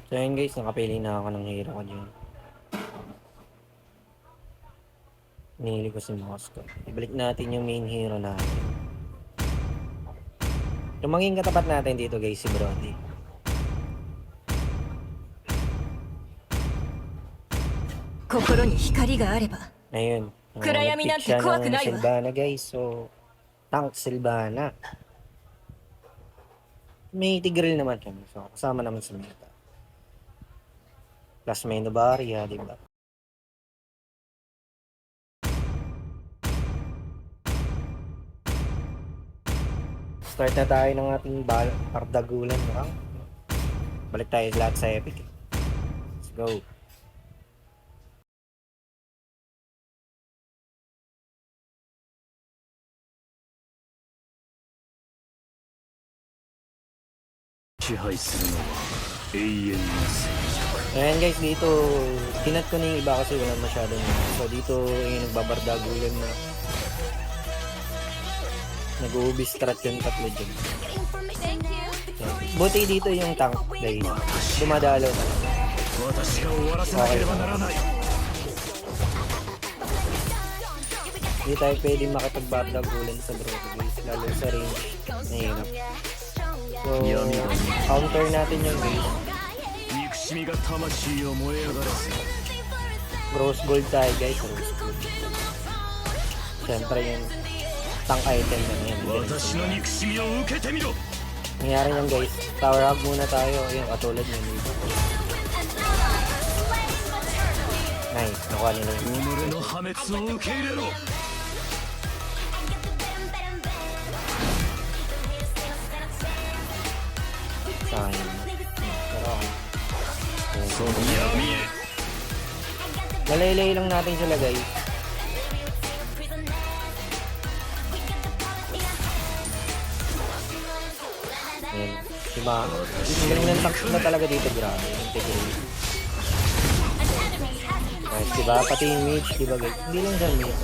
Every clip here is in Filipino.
So yun guys, nakapili na ako ng hero ko dyan. Nili ko si Moscow. Ibalik natin yung main hero natin. Yung maging katapat natin dito guys, si Brody. Ayun. Nag-pick siya ng Sylvana guys. So, tank Sylvana. May Tigreal naman kami. So, kasama naman sa meta. Plus may Novaria, di ba? Start na tayo ng ating pardagulan. Balik tayo lahat sa epic. Let's go. Ayan guys, dito tinat ko na yung iba kasi wala masyadong. So dito yung nagbabardagulan na nag-uubi strat yung tatlo dyan. Buti dito yung tank guys, dumadalo na. Okay. Hindi tayo pwedeng makipagbardagulan sa bro guys, lalo sa range. Nahirap. So, counter natin yung guys. Rose gold tayo guys, rose gold. Siyempre yung tank item na yan. Nangyari yan guys, tower hug muna tayo. Ayun, katulad yun dito. Nice, nakuha nila yun. Sayang. Pero okay. Nalaylay lang natin sila guys. Ayan. Diba? Ang galing ng tank na talaga dito, grabe. Integrate. Nice, diba? Pati yung mage, diba guys? Hindi lang sa mage.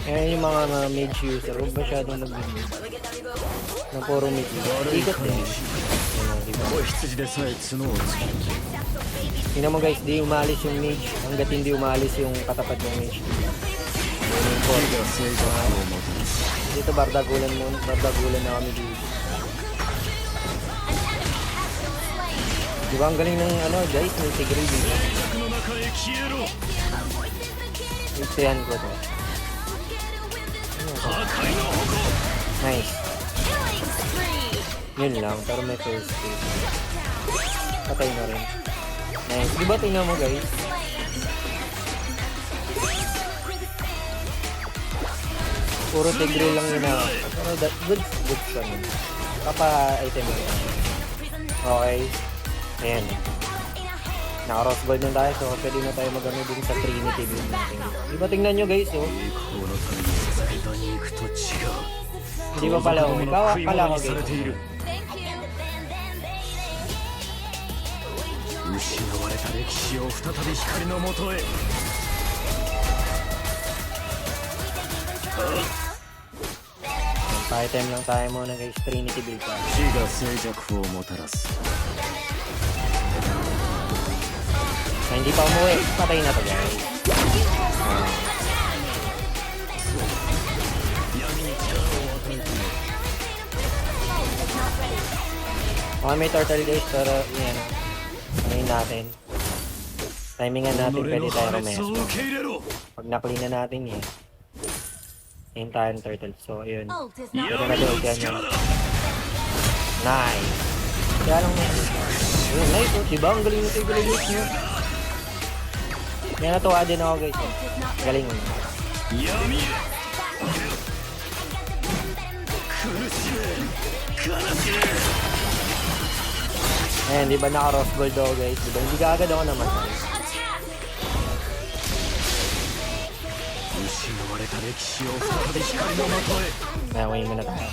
Ayan yung mga mage user. Huwag masyadong mag-mage. Na puro mage. Ikot din. Tingnan mo guys, di umalis yung mage. Hanggat hindi umalis yung katapat ng mage. Dito bardagulan na kami dito. Diba ang galing ng ano guys, may Tigreal dito. Itihan ko to. Nice. Yun lang, pero may first kill. Patay na rin. Nice. Diba tingnan mo guys? Puro Tigreal lang yun ako. Pero good siya nun. Papa-item mo. Okay. Ayan. Naka-rose gold na tayo, so pwede na tayo mag-ano din sa Trinity build natin. Diba tingnan nyo guys, oh. Hindi ba pala ako? Ikaw pala ako guys. Pa-item lang tayo muna guys, Trinity build tayo. So, hindi pa umuwi, patay na to guys. Okay, may turtle guys, pero yan. Ngayon natin. Timingan natin, pwede tayo rumespo. Pag na-clean na natin yan. Ngayon tayo ng turtle. So, ayun. Pwede na build yan yun. Nice. Kaya lang na. Ayun, nice. Oh. Diba? Ang galing nito yung galing nyo. Kaya natuwa din ako guys. Galing mo. Ayan, di ba naka-rose gold ako guys? Diba? Hindi ka agad ako naman. Ayan, wait muna tayo.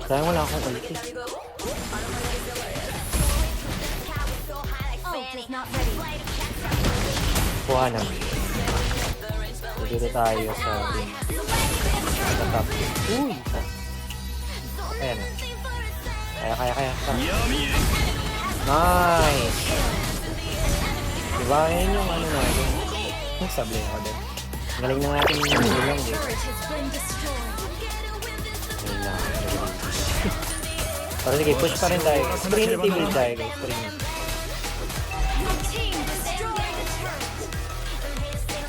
Sayang wala akong ulti. Kuha na. Dito tayo sa top. Uy! Ayan na. Kaya. Nice! Diba, yun yung ano natin. Sablay ako din. Galing na natin yung ulang eh. Galing na. Pero sige, push pa rin tayo. Trinity build tayo guys. Trinity.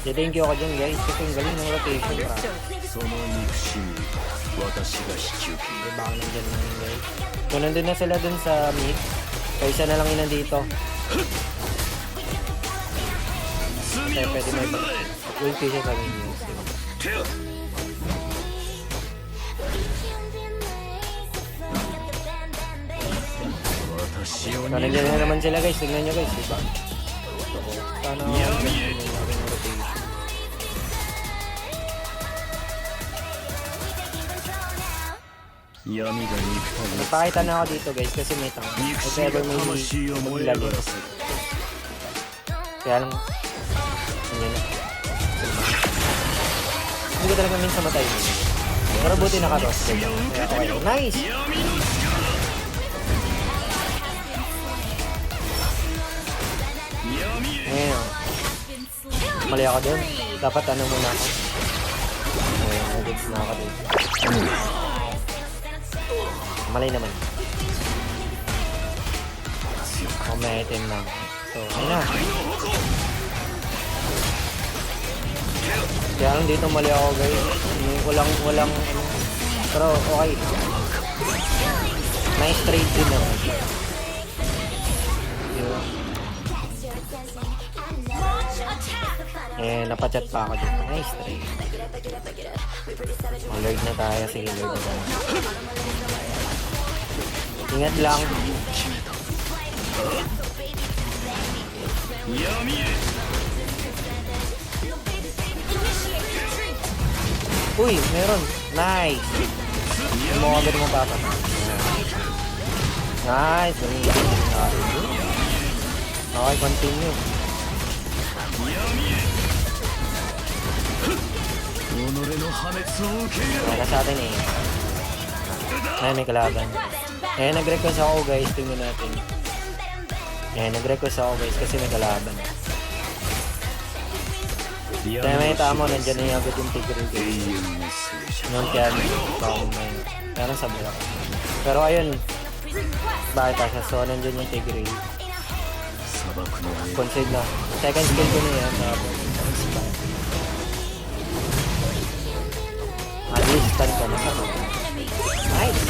Thank you ako dyan guys. Kasi yung galing ng rotation pra. Diba ako nandyan lang yun guys. So nandun na sila dun sa mid. Kaya isa na lang yun nandito. Kaya pwede may ulti siya sa minions. So nandiyan na naman sila guys. Tignan nyo guys. Diba? Sana ako yung aking rotation. Nagpakita na ako dito guys kasi may tank. If ever may maglalim. Kaya lang nandiyan na. Hindi ko talaga minsan matay mo. Pero buti naka-ross. Okay. Nice! Ngayon. Mali ako din. Dapat ano muna ako. Ngayon, nag-gets na ako din. Mali naman. Ako may item lang. So, ayun na. Kaya lang dito mali ako guys. Walang ano. Pero okay. Nice trade din naman. Napachat pa ako dito. Nice trade. Lord na tayo. Sige, Lord na tayo. Ingat lang. Uy, meron. Nice. Yung mga agad mo papa. Nice. Okay, continue. Wala sa atin eh. Ay, may kalaban. Eh, nag-request ako guys. Tingnan natin. Eh, nag-request ako guys kasi may kalaban. Kaya may tama, nandyan na yung agad yung tigre guys. Noon kaya kaya lang sabi ako. Pero ayun, bakit asya? So, nandyan yung tigre. Concede na. Second skill ko na yan. At least, stand ka na sa nice!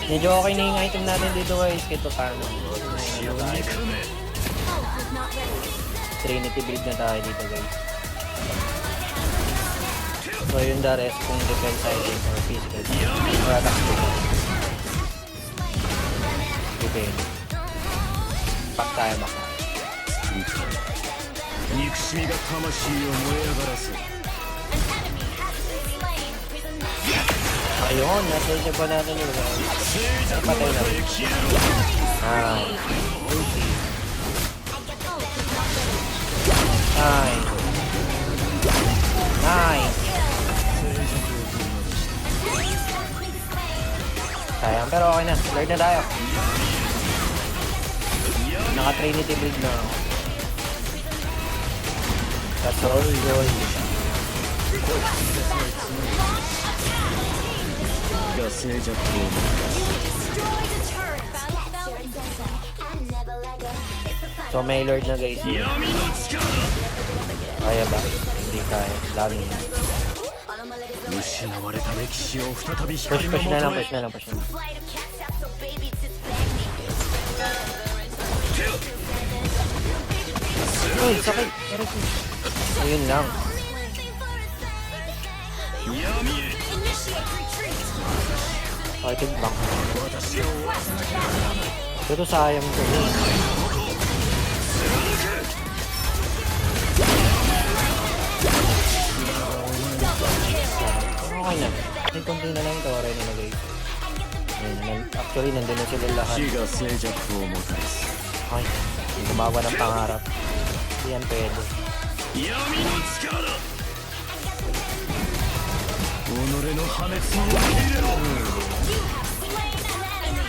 Medyo okay na yung item natin dito guys. Kito paano. Trinity build na tayo dito guys. So yung the rest kung defense item or physical or attack skill. Depende. Back tayo baka. Ayun, nasa pa natin yung patay na. Nice. Sayang, pero okay na. Lord na tayo. Naka-Trinity build na ako. That's all good. So may Lord na guys. Kaya ba? Hindi kaya. Dami na. Push na lang. Uy, sakit. Ayun lang. Fighting back. Ito sayang ko. Okay na. May konti na lang ito. Aray na nagay. Actually, nandun na sila lahat. Ay, gumawa ng pangarap. Hindi yan pwede.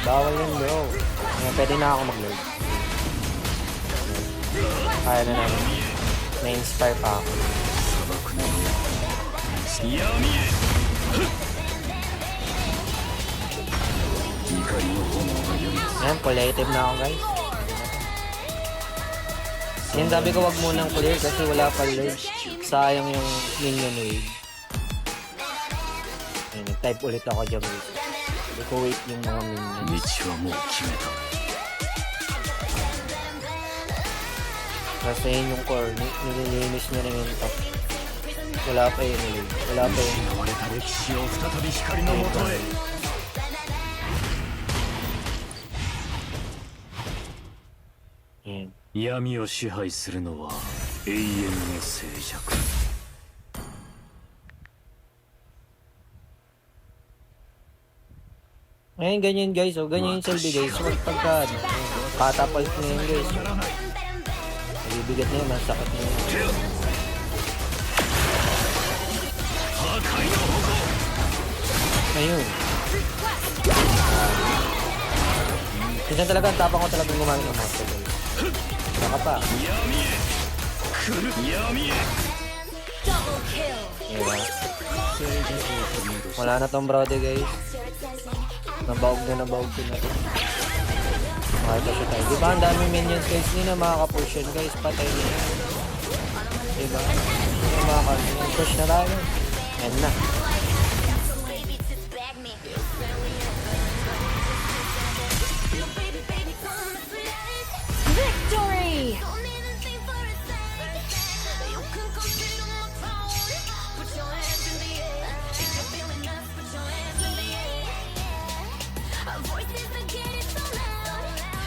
Bawal yun, bro. Ayan, pwede na ako mag-load. Kaya na namin. Na-inspire pa ako. Ayan, collective na ako, guys. Yan, sabi ko wag munang clear kasi wala pa load. Sayang yung minion wave. Ayan, nag-type ulit ako dyan. Hindi ko wait yung mga minions. Kasi yun yung core, nililinis na rin yung top. Wala pa yun load. Wala pa yun. Ayan. 闇を支配するのは永遠の静寂。 Ngayon, ganyan guys, oh. Ganyan yung selby guys. So, pagka, katapult na yun guys. Nabibigat na yun, masakit na yun. Ayun. Minsan talaga, tapang ko talagang gumamit ng master guys. Saka pa. Diba? Wala na tong brody guys. Nabawag na ito. Okay, kasi tayo. Diba ang dami minions guys? Hindi na makaka-push yun guys. Patay na yan. Diba? Hindi na makaka-push na tayo. Yan na. Victory! Voices that get it so loud.